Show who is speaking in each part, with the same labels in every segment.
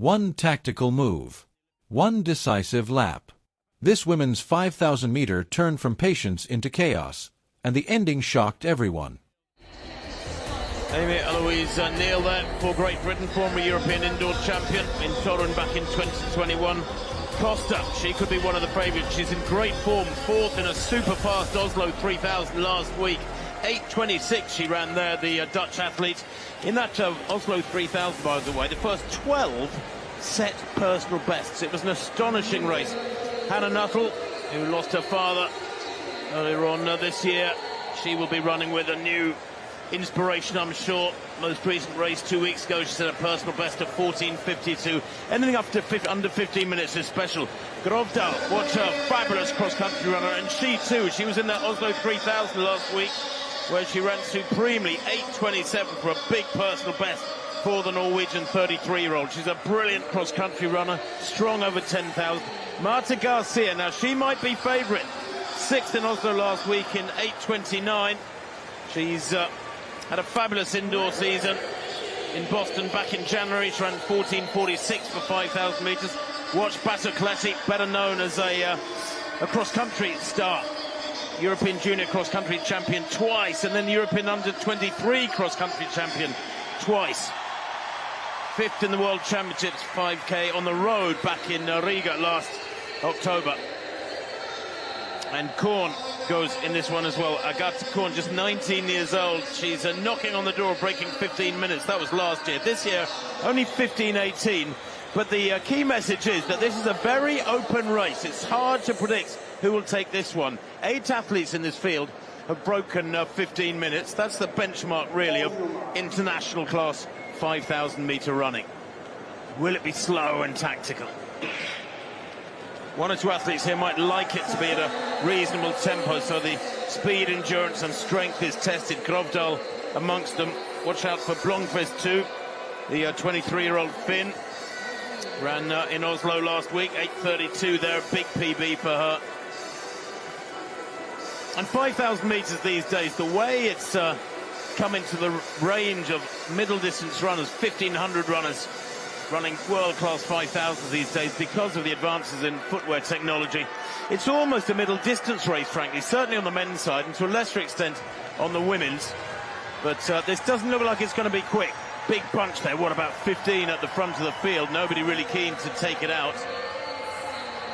Speaker 1: One tactical move. One decisive lap. This women's 5,000-meter turned from patience into chaos, and the ending shocked everyone.
Speaker 2: Amy Eloise Neal there for Great Britain, former European indoor champion in Torun back in 2021. Costa, she could be one of the favourites. She's in great form, fourth in a super fast Oslo 3000 last week. 8:26 she ran there, the Dutch athlete. In that Oslo 3000, by the way, the first 12 set personal bests. It was an astonishing race. Hannah Nuttall, who lost her father earlier on this year, she will be running with a new inspiration, I'm sure. Most recent race 2 weeks ago, she set a personal best of 14:52. Anything up to under 15 minutes is special. Grovdal, what a fabulous cross-country runner, and she too, she was in that Oslo 3000 last week, where she ran supremely, 8:27 for a big personal best for the Norwegian 33-year-old. She's a brilliant cross-country runner, strong over 10,000. Marta Garcia, now she might be favourite. Sixth in Oslo last week in 8:29. She's had a fabulous indoor season in Boston back in January. She ran 14:46 for 5,000 metres. Watch Batocletti, better known as a cross-country star. European junior cross-country champion twice, and then European under-23 cross-country champion twice. Fifth in the World Championships 5K on the road back in Riga last October. And Korn goes in this one as well. Agathe Korn, just 19 years old. She's knocking on the door, breaking 15 minutes. That was last year. This year, only 15:18. But the key message is that this is a very open race. It's hard to predict who will take this one. 8 athletes in this field have broken 15 minutes. That's the benchmark, really, of international class 5,000-meter running. Will it be slow and tactical? One or two athletes here might like it to be at a reasonable tempo, so the speed, endurance and strength is tested. Grovdal amongst them. Watch out for Blomqvist too, the 23-year-old Finn. Ran in Oslo last week, 8:32 there, big PB for her. And 5,000 metres these days, the way it's come into the range of middle distance runners, 1,500 runners running world-class 5,000s these days because of the advances in footwear technology. It's almost a middle distance race, frankly, certainly on the men's side, and to a lesser extent on the women's. But this doesn't look like it's going to be quick. Big bunch there, what, about 15 at the front of the field, nobody really keen to take it out.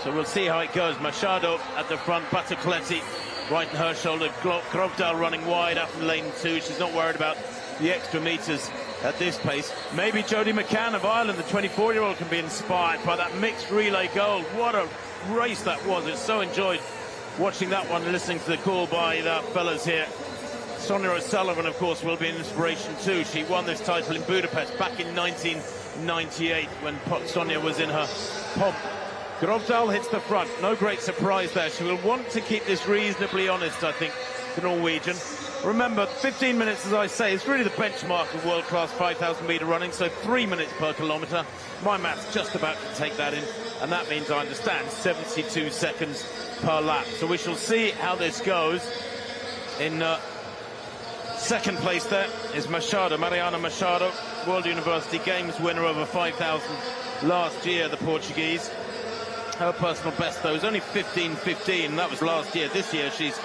Speaker 2: So we'll see how it goes. Machado at the front, Batocletti right in her shoulder, Grovdal running wide up in lane 2. She's not worried about the extra meters at this pace. Maybe Jodie McCann of Ireland, the 24-year-old, can be inspired by that mixed relay gold. What a race that was. It's so enjoyed watching that one and listening to the call by the fellas here. Sonia O'Sullivan, of course, will be an inspiration too. She won this title in Budapest back in 1998 when Sonia was in her pomp. Grovdal hits the front. No great surprise there. She will want to keep this reasonably honest, I think, the Norwegian. Remember, 15 minutes, as I say, is really the benchmark of world-class 5,000-metre running, so 3 minutes per kilometre. My math's just about to take that in, and that means, I understand, 72 seconds per lap. So we shall see how this goes. In second place there is Machado, Mariana Machado, World University Games winner over 5,000 last year, the Portuguese. Her personal best, though, is only 15:15. That was last year. This year, she's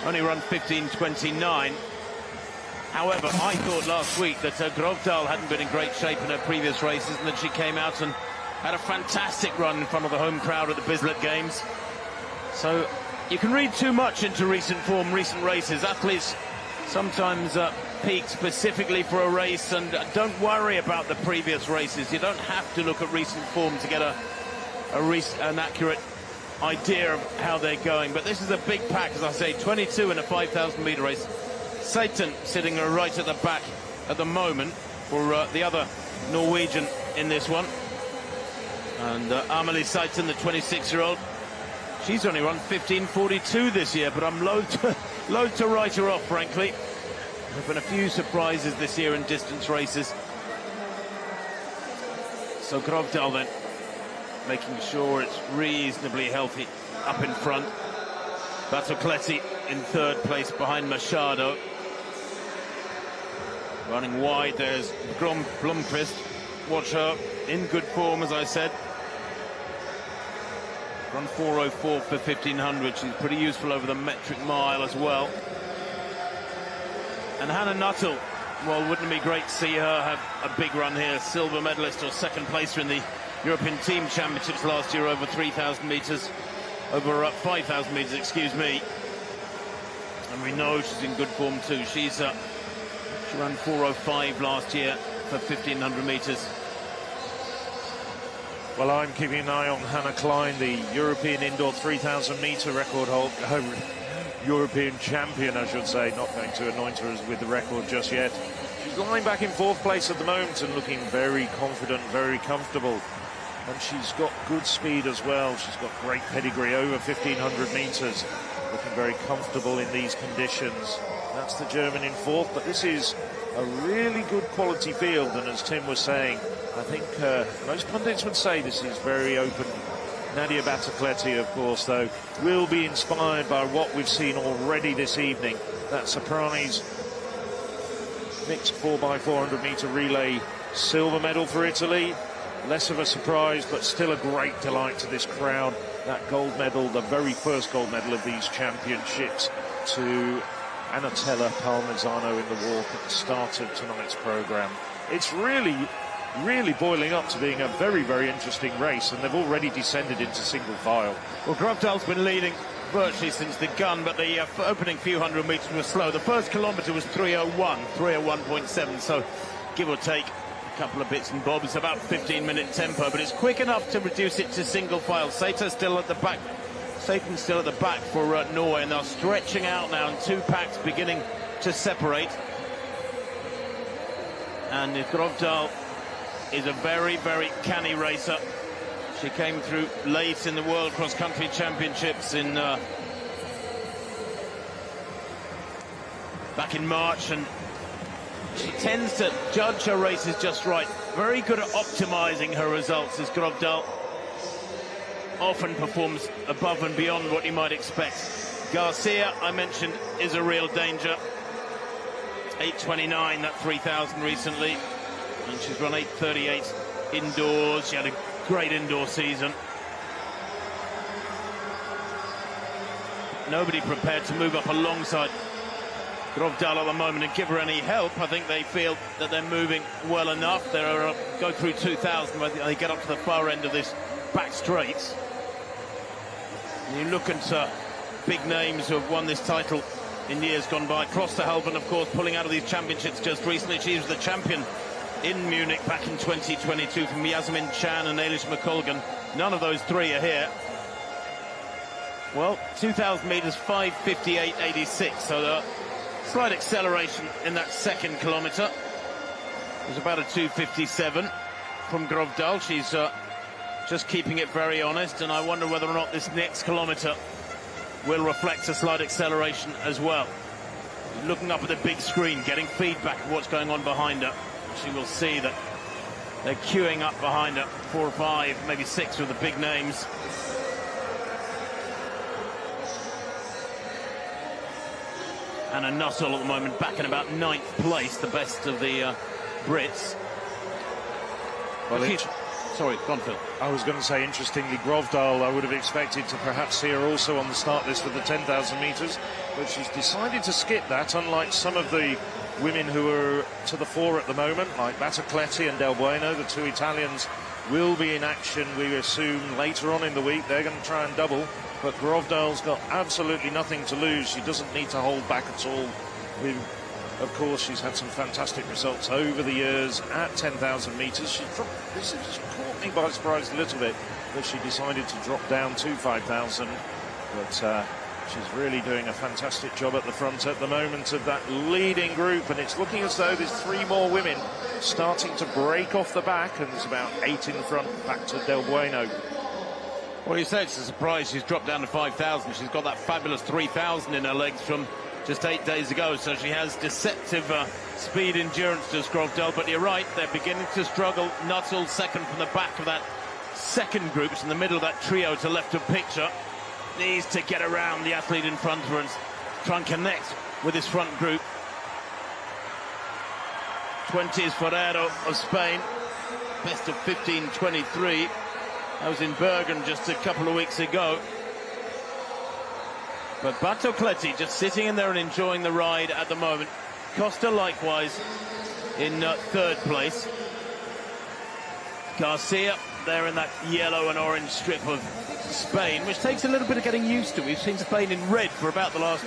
Speaker 2: only run 15:29. However, I thought last week that Grovdal hadn't been in great shape in her previous races, and that she came out and had a fantastic run in front of the home crowd at the Bislett Games. So you can read too much into recent form, recent races. Athletes sometimes peak specifically for a race, and don't worry about the previous races. You don't have to look at recent form to get an accurate idea of how they're going. But this is a big pack, as I say, 22 in a 5,000-metre race. Satan sitting right at the back at the moment for the other Norwegian in this one. And Amelie Satan, the 26-year-old, she's only run 15:42 this year, but I'm loath to write her off, frankly. There have been a few surprises this year in distance races. So Grovdal then, making sure it's reasonably healthy up in front. Batocletti in third place behind Machado. Running wide, there's Blomqvist. Watch her in good form, as I said. Run 4:04 for 1500. She's pretty useful over the metric mile as well. And Hannah Nuttall, well, wouldn't it be great to see her have a big run here? Silver medalist or second placer in the European Team Championships last year over 3,000 metres, over 5,000 metres, excuse me. And we know she's in good form too. She ran 4:05 last year for 1,500 metres.
Speaker 3: Well, I'm keeping an eye on Hannah Klein, the European indoor 3,000 metre record holder, European champion, I should say. Not going to anoint her with the record just yet. She's lying back in 4th place at the moment and looking very confident, very comfortable. And she's got good speed as well. She's got great pedigree, over 1,500 metres. Looking very comfortable in these conditions. That's the German in 4th, but this is a really good quality field, and as Tim was saying, I think most pundits would say this is very open. Nadia Batacleti, of course, though, will be inspired by what we've seen already this evening. That surprise mixed 4x400 metre relay silver medal for Italy. Less of a surprise, but still a great delight to this crowd. That gold medal, the very first gold medal of these championships, to Anatella Palmisano in the walk at the start of tonight's programme. It's really boiling up to being a very, very interesting race, and they've already descended into single file.
Speaker 2: Well, Grovdal's been leading virtually since the gun, but the opening few hundred metres was slow. The first kilometre was 3:01.7, so give or take a couple of bits and bobs, about 15-minute tempo, but it's quick enough to reduce it to single file. Satan's still at the back for Norway, and they're stretching out now, and 2 packs beginning to separate. And Grovdal is a very, very canny racer. She came through late in the World Cross Country Championships back in March, and she tends to judge her races just right. Very good at optimizing her results, as Grovdal often performs above and beyond what you might expect. Garcia, I mentioned, is a real danger. 8:29, that 3,000 recently, and she's run 8:38 indoors. She had a great indoor season. Nobody prepared to move up alongside Grovdal at the moment and give her any help. I think they feel that they're moving well enough. They're go through 2,000, but they get up to the far end of this back straight. And you look at big names who have won this title in years gone by. Klosterhalben, of course, pulling out of these championships just recently. She was the champion in Munich back in 2022 from Yasmin Chan and Eilish McColgan. None of those three are here. Well, 2,000 metres, 5:58.86, so the slight acceleration in that second kilometre. It was about a 2:57 from Grovdal. She's just keeping it very honest, and I wonder whether or not this next kilometre will reflect a slight acceleration as well. Looking up at the big screen, getting feedback of what's going on behind her, she will see that they're queuing up behind her, 4 or 5, maybe 6 of the big names. Hannah Nuttall at the moment back in about 9th place, the best of the Brits.
Speaker 3: Well,
Speaker 2: sorry, go on, Phil.
Speaker 3: I was going to say, interestingly, Grovdal, I would have expected to perhaps see her also on the start list for the 10,000 metres, but she's decided to skip that, unlike some of the women who are to the fore at the moment, like Batacleti and Del Bueno. The 2 Italians will be in action, we assume, later on in the week. They're going to try and double, but Grovdal's got absolutely nothing to lose. She doesn't need to hold back at all. Of course, she's had some fantastic results over the years at 10,000 metres. This has caught me by surprise a little bit that she decided to drop down to 5,000, but she's really doing a fantastic job at the front at the moment of that leading group, and it's looking as though there's 3 more women starting to break off the back, and there's about 8 in front, back to Del Bueno.
Speaker 2: Well, you said it's a surprise she's dropped down to 5,000. She's got that fabulous 3,000 in her legs from just 8 days ago, so she has deceptive speed endurance to Grovdal, but you're right, they're beginning to struggle. Nuttall second from the back of that second group, in the middle of that trio to left of picture, needs to get around the athlete in front of her and try and connect with his front group. 20 is Ferrero of Spain, best of 15:23. I was in Bergen just a couple of weeks ago. But Batocletti just sitting in there and enjoying the ride at the moment. Costa likewise in third place. Garcia there in that yellow and orange strip of Spain, which takes a little bit of getting used to. We've seen Spain in red for about the last,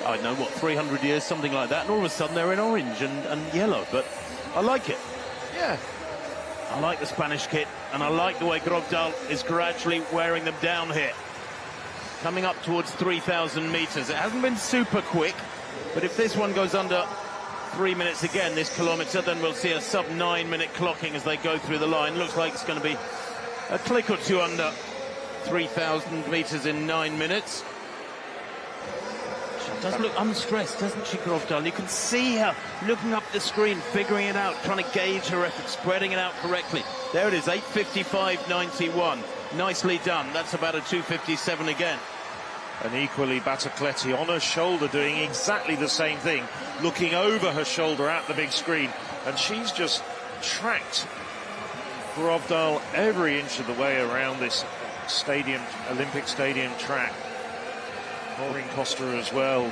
Speaker 2: I don't know, what, 300 years, something like that. And all of a sudden they're in orange and yellow. But I like it.
Speaker 3: Yeah.
Speaker 2: I like the Spanish kit, and I like the way Grovdal is gradually wearing them down here. Coming up towards 3,000 meters. It hasn't been super quick, but if this one goes under 3 minutes again, this kilometer, then we'll see a sub 9 minute clocking as they go through the line. Looks like it's going to be a click or two under 3,000 meters in 9 minutes. She does look unstressed, doesn't she, Grovdal? You can see her looking up the screen, figuring it out, trying to gauge her effort, spreading it out correctly. There it is, 8:55.91. Nicely done. That's about a 2:57 again.
Speaker 3: And equally, Batocletti on her shoulder doing exactly the same thing, looking over her shoulder at the big screen. And she's just tracked Grovdal every inch of the way around this stadium, Olympic Stadium track. Maureen Costa as well.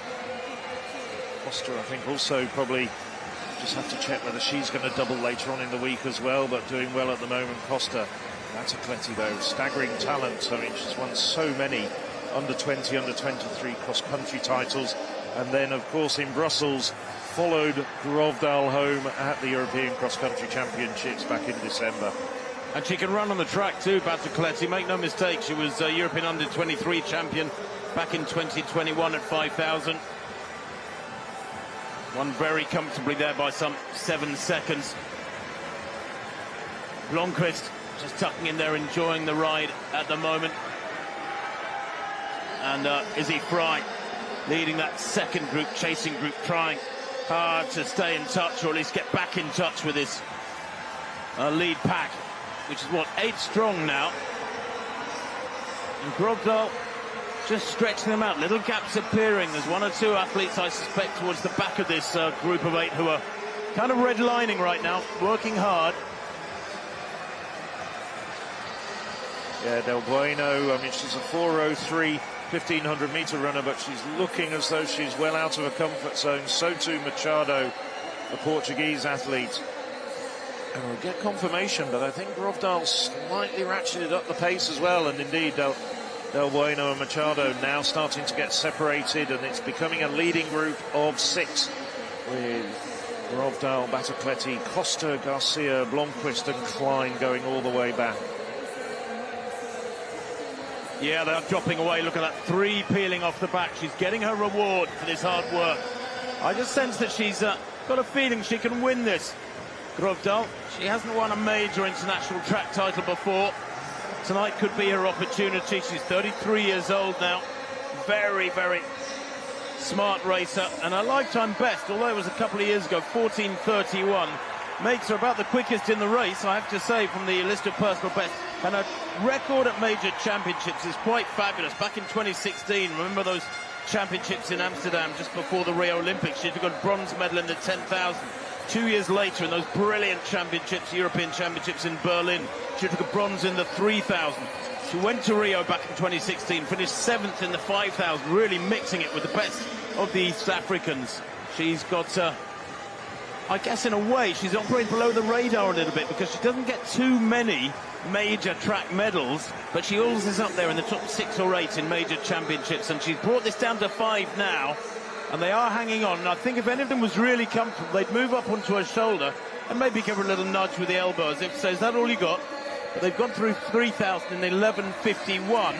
Speaker 3: Costa, I think, also probably just have to check whether she's going to double later on in the week as well, but doing well at the moment, Costa. Batocletti, though, staggering talent. I mean, she's won so many under 20, under 23 cross-country titles. And then, of course, in Brussels, followed Grovdal home at the European Cross-Country Championships back in December.
Speaker 2: And she can run on the track too, Batocletti. Make no mistake, she was European under 23 champion back in 2021 at 5,000. Won very comfortably there by some 7 seconds. Blomqvist just tucking in there, enjoying the ride at the moment. And Izzy Fry leading that second group, chasing group, trying hard to stay in touch, or at least get back in touch with this lead pack, which is what, 8 strong now. And Grovdal just stretching them out, little gaps appearing. There's 1 or 2 athletes, I suspect, towards the back of this group of 8 who are kind of redlining right now, working hard.
Speaker 3: Yeah, Del Bueno, I mean, she's a 4:03 1,500-meter runner, but she's looking as though she's well out of her comfort zone. So too Machado, a Portuguese athlete. And we'll get confirmation, but I think Grovdal slightly ratcheted up the pace as well. And indeed, Del Bueno and Machado now starting to get separated, and it's becoming a leading group of 6 with Grovdal, Batocletti, Costa, Garcia, Blomqvist and Klein going all the way back.
Speaker 2: Yeah, they're dropping away. Look at that, 3 peeling off the back. She's getting her reward for this hard work. I just sense that she's got a feeling she can win this. Grovdal, she hasn't won a major international track title before. Tonight could be her opportunity. She's 33 years old now. Very, very smart racer. And her lifetime best, although it was a couple of years ago, 14:31, makes her about the quickest in the race, I have to say, from the list of personal best. And her record at major championships is quite fabulous. Back in 2016, remember those championships in Amsterdam just before the Rio Olympics? She took a bronze medal in the 10,000. 2 years later, in those brilliant championships, European championships in Berlin, she took a bronze in the 3,000. She went to Rio back in 2016, finished 7th in the 5,000, really mixing it with the best of the East Africans. She's got, I guess in a way, she's operating below the radar a little bit because she doesn't get too many major track medals, but she always is up there in the top 6 or 8 in major championships, and she's brought this down to 5 now. And they are hanging on. And I think if any of them was really comfortable, they'd move up onto her shoulder and maybe give her a little nudge with the elbow, as if to say, is that all you got? But they've gone through 3,000 in 11:51.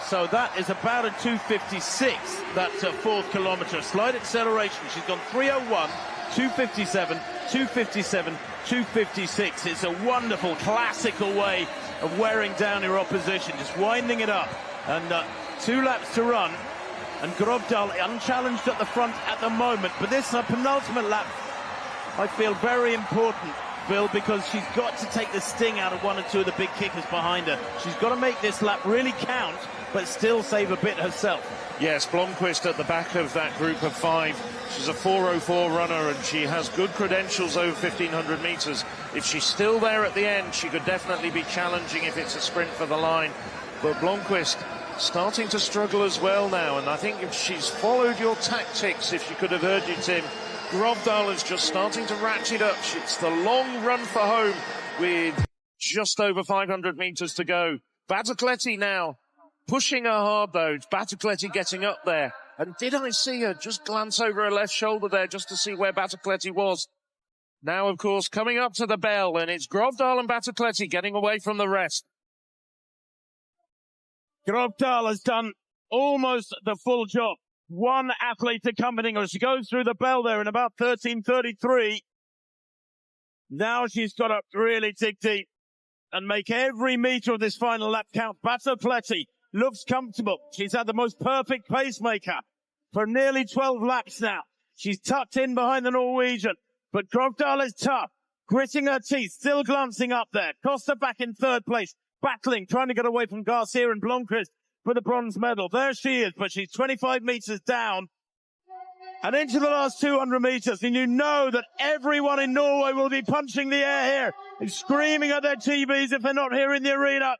Speaker 2: So that is about a 2:56, that 4th kilometre. Slight acceleration. She's gone 3:01, 2:57, 2:57, 2:56. It's a wonderful, classical way of wearing down your opposition, just winding it up. And 2 laps to run. And Grovdal unchallenged at the front at the moment. But this penultimate lap, I feel, very important, Bill, because she's got to take the sting out of 1 or 2 of the big kickers behind her. She's got to make this lap really count but still save a bit herself.
Speaker 3: Yes, Blomqvist at the back of that group of 5. She's a 4:04 runner, and she has good credentials over 1,500 metres. If she's still there at the end, she could definitely be challenging if it's a sprint for the line. But Blomqvist starting to struggle as well now, and I think if she's followed your tactics, if she could have heard you, Tim, Grovdal is just starting to ratchet up. It's the long run for home with just over 500 metres to go. Batacletti now pushing her hard, though. Batacletti getting up there. And did I see her just glance over her left shoulder there just to see where Batacletti was? Now, of course, coming up to the bell, and it's Grovdal and Batacletti getting away from the rest.
Speaker 2: Grovdal has done almost the full job. One athlete accompanying her. She goes through the bell there in about 13:33. Now she's got to really dig deep and make every metre of this final lap count. Batacletti looks comfortable. She's had the most perfect pacemaker for nearly 12 laps now. She's tucked in behind the Norwegian, but Grovdal is tough, gritting her teeth, still glancing up there. Costa back in third place, battling, trying to get away from Garcia and Blomqvist for the bronze medal. There she is, but she's 25 metres down and into the last 200 metres. And you know that everyone in Norway will be punching the air here and screaming at their TVs if they're not here in the arena.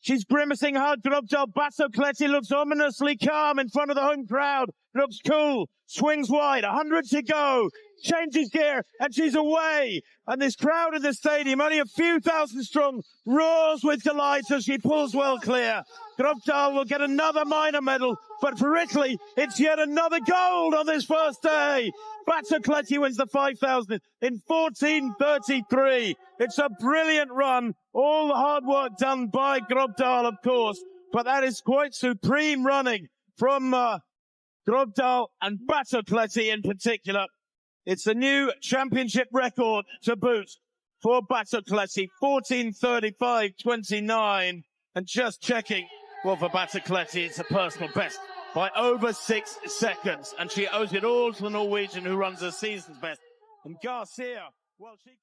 Speaker 2: She's grimacing hard. Grovdal. Batacletti looks ominously calm in front of the home crowd. Looks cool. Swings wide. 100 to go. Changes gear, and she's away. And this crowd in the stadium, only a few thousand strong, roars with delight as she pulls well clear. Grovdal will get another minor medal, but for Italy, it's yet another gold on this first day. Batacletti wins the 5,000 in 14:33. It's a brilliant run. All the hard work done by Grovdal, of course, but that is quite supreme running from Grovdal and Batacletti in particular. It's a new championship record to boot for Batacletti, 14:35.29. And just checking, well, for Batacletti, it's a personal best by over 6 seconds. And she owes it all to the Norwegian who runs her season's best. And Garcia, well, she...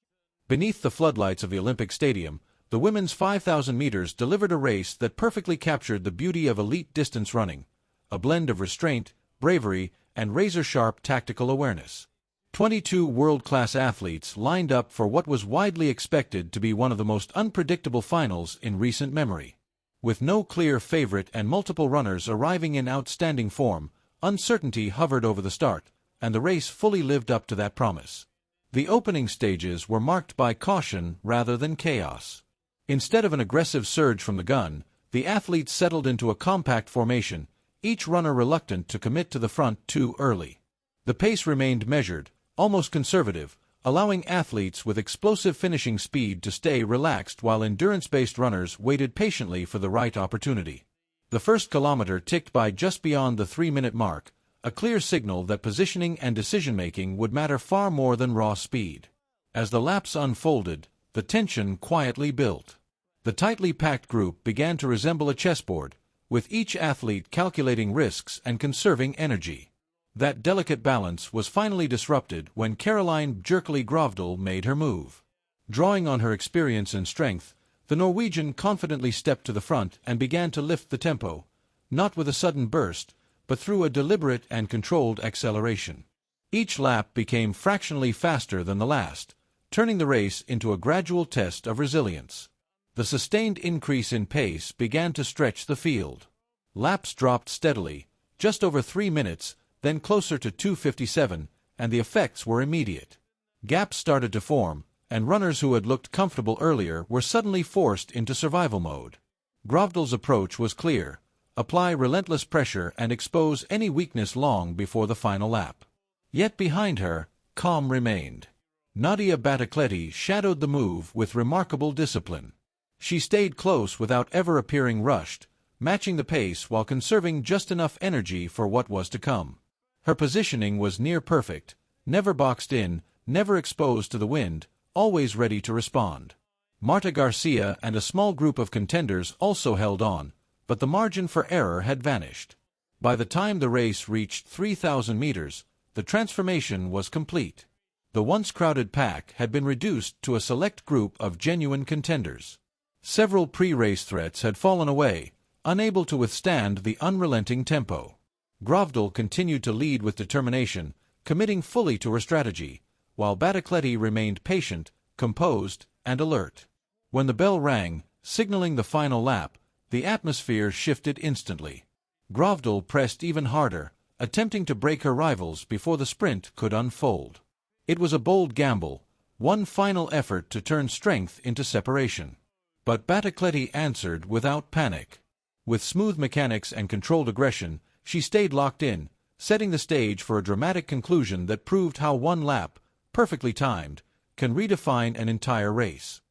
Speaker 1: Beneath the floodlights of the Olympic Stadium, the women's 5,000 meters delivered a race that perfectly captured the beauty of elite distance running, a blend of restraint, bravery, and razor-sharp tactical awareness. 22 world-class athletes lined up for what was widely expected to be one of the most unpredictable finals in recent memory. With no clear favorite and multiple runners arriving in outstanding form, uncertainty hovered over the start, and the race fully lived up to that promise. The opening stages were marked by caution rather than chaos. Instead of an aggressive surge from the gun, the athletes settled into a compact formation, each runner reluctant to commit to the front too early. The pace remained measured, almost conservative, allowing athletes with explosive finishing speed to stay relaxed while endurance-based runners waited patiently for the right opportunity. The first kilometer ticked by just beyond the 3-minute mark, a clear signal that positioning and decision-making would matter far more than raw speed. As the laps unfolded, the tension quietly built. The tightly packed group began to resemble a chessboard, with each athlete calculating risks and conserving energy. That delicate balance was finally disrupted when Caroline jerkily Grovdal made her move. Drawing on her experience and strength, the Norwegian confidently stepped to the front and began to lift the tempo, not with a sudden burst, but through a deliberate and controlled acceleration. Each lap became fractionally faster than the last, turning the race into a gradual test of resilience. The sustained increase in pace began to stretch the field. Laps dropped steadily, just over 3 minutes, then closer to 2:57, and the effects were immediate. Gaps started to form, and runners who had looked comfortable earlier were suddenly forced into survival mode. Grovdal's approach was clear: apply relentless pressure and expose any weakness long before the final lap. Yet behind her, calm remained. Nadia Batacletti shadowed the move with remarkable discipline. She stayed close without ever appearing rushed, matching the pace while conserving just enough energy for what was to come. Her positioning was near perfect, never boxed in, never exposed to the wind, always ready to respond. Marta Garcia and a small group of contenders also held on, but the margin for error had vanished. By the time the race reached 3,000 meters, the transformation was complete. The once crowded pack had been reduced to a select group of genuine contenders. Several pre-race threats had fallen away, unable to withstand the unrelenting tempo. Gravdal continued to lead with determination, committing fully to her strategy, while Battecletti remained patient, composed, and alert. When the bell rang, signaling the final lap, the atmosphere shifted instantly. Gravdal pressed even harder, attempting to break her rivals before the sprint could unfold. It was a bold gamble, one final effort to turn strength into separation. But Battecletti answered without panic. With smooth mechanics and controlled aggression, she stayed locked in, setting the stage for a dramatic conclusion that proved how one lap, perfectly timed, can redefine an entire race.